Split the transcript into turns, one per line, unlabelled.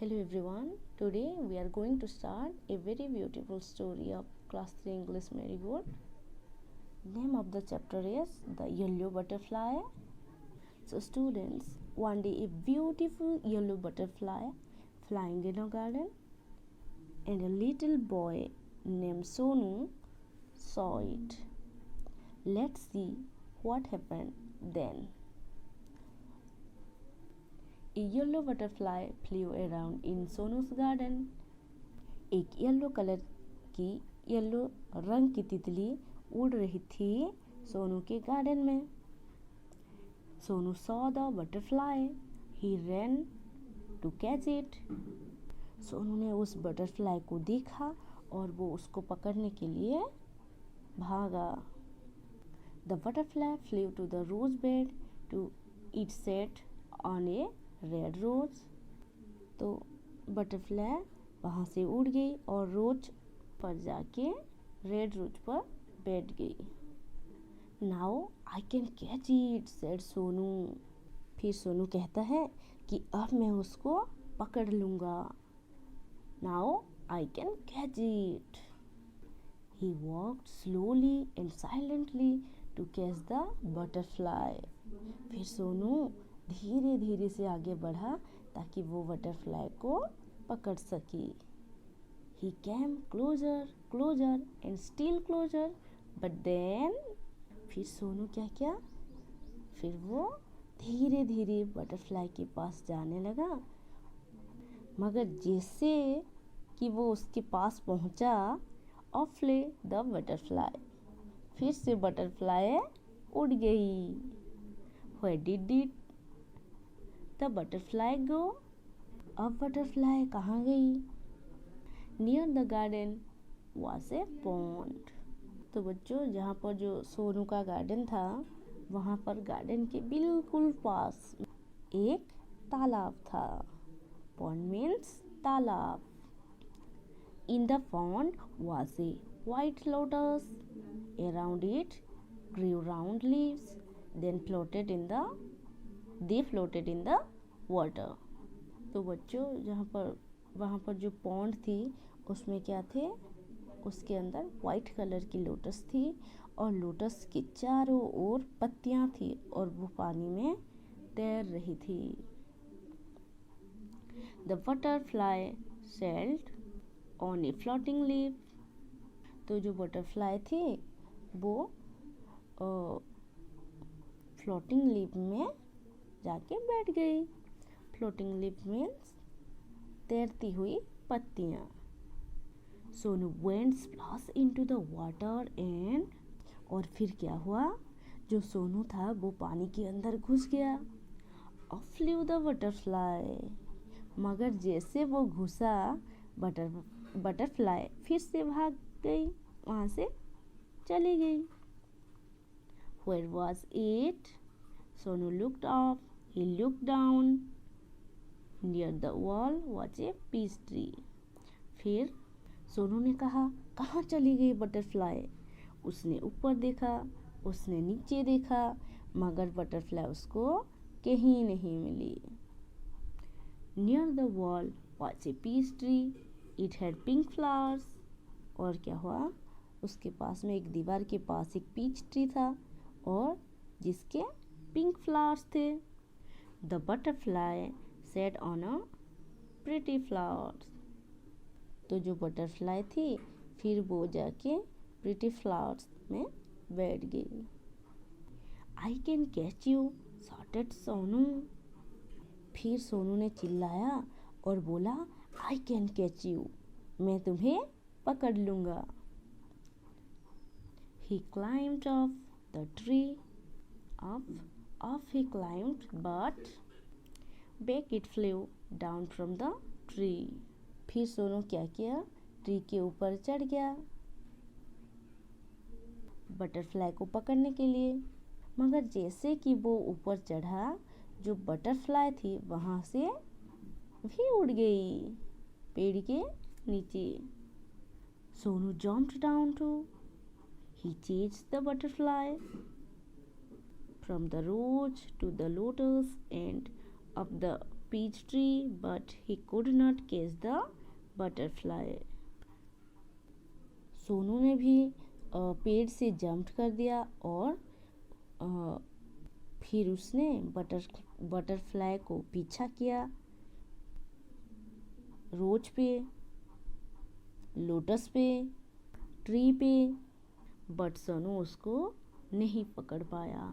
Hello everyone. Today we are going to start a very beautiful story of class 3 English Marigold. Name of the chapter is The Yellow Butterfly. So students, one day a beautiful yellow butterfly flying in a garden and a little boy named Sonu saw it. Let's see what happened then. A yellow butterfly flew around in Sonu's garden. एक yellow colour की yellow रंग की तितली उड़ रही थी सोनू के garden में. Sonu saw the butterfly. He ran to catch it. Sonu ने उस बटरफ्लाई को देखा और वो उसको पकड़ने के लिए भागा. The butterfly flew to the rose bed to it sat on a red rose. तो बटरफ्लाई वहाँ से उड़ गई और रोज पर जाके रेड रोज पर बैठ गई. Now I can catch it said Sonu. फिर सोनू कहता है कि अब मैं उसको पकड़ लूँगा. Now I can catch it. He walked slowly and silently to catch the butterfly. फिर सोनू धीरे धीरे से आगे बढ़ा ताकि वो बटरफ्लाई को पकड़ सके. He came closer closer and still closer but then. फिर सोनू क्या किया, फिर वो धीरे धीरे बटरफ्लाई के पास जाने लगा. मगर जैसे कि वो उसके पास पहुंचा, ऑफ फ्ले द बटरफ्लाई. फिर से बटरफ्लाई उड़ गई. Where did it the butterfly go? अब बटरफ्लाई कहाँ गई? Near the garden was a pond. तो बच्चों, जहाँ पर जो सोनू का गार्डन था वहाँ पर गार्डन के बिल्कुल पास एक तालाब था. Pond means तालाब. In the pond was a white lotus. Around it grew round leaves. Then they floated in the water. तो बच्चों, वहाँ पर जो पॉन्ड थी उसमें क्या थे, उसके अंदर वाइट कलर की लोटस थी और लोटस के चारों ओर पत्तियाँ थी और वो पानी में तैर रही थी. The butterfly sailed on a floating leaf. तो जो बटरफ्लाई थी वो फ्लोटिंग लीफ में जाके बैठ गई. फ्लोटिंग लीफ मीन्स तैरती हुई पत्तियाँ. Sonu went splash into the water and. और फिर क्या हुआ, जो सोनू था वो पानी के अंदर घुस गया. Off flew the butterfly. मगर जैसे वो घुसा, बटरफ्लाई फिर से भाग गई, वहाँ से चली गई. Where was it? Sonu looked up. He looked down. Near the wall was a peach tree. फिर सोनू ने कहा, कहाँ चली गई बटरफ्लाई? उसने ऊपर देखा, उसने नीचे देखा, मगर बटरफ्लाई उसको कहीं नहीं मिली. Near the wall was a peach tree. It had pink flowers. और क्या हुआ, उसके पास में एक दीवार के पास एक पीच ट्री था और जिसके पिंक फ्लावर्स थे. The butterfly set on a pretty flowers. तो जो बटरफ्लाई थी फिर वो जाके प्रिटी फ्लावर्स में बैठ गई. आई can catch you shotted Sonu. फिर सोनू ने चिल्लाया और बोला, आई कैन कैच यू, मैं तुम्हें पकड़ लूँगा. He climbed off the tree. Off he climbed, but back it flew down from the tree. फिर सोनू क्या किया, ट्री के ऊपर चढ़ गया बटरफ्लाई को पकड़ने के लिए. मगर जैसे कि वो ऊपर चढ़ा, जो बटरफ्लाई थी वहाँ से भी उड़ गई पेड़ के नीचे. Sonu jumped down too. He chased the butterfly from the rose to the lotus and up the peach tree, but he could not catch the butterfly. Sonu ने भी पेड़ से जंप कर दिया और फिर उसने बटरफ्लाई को पीछा किया। रोज पे, लोटस पे, ट्री पे, बट सोनू उसको नहीं पकड़ पाया।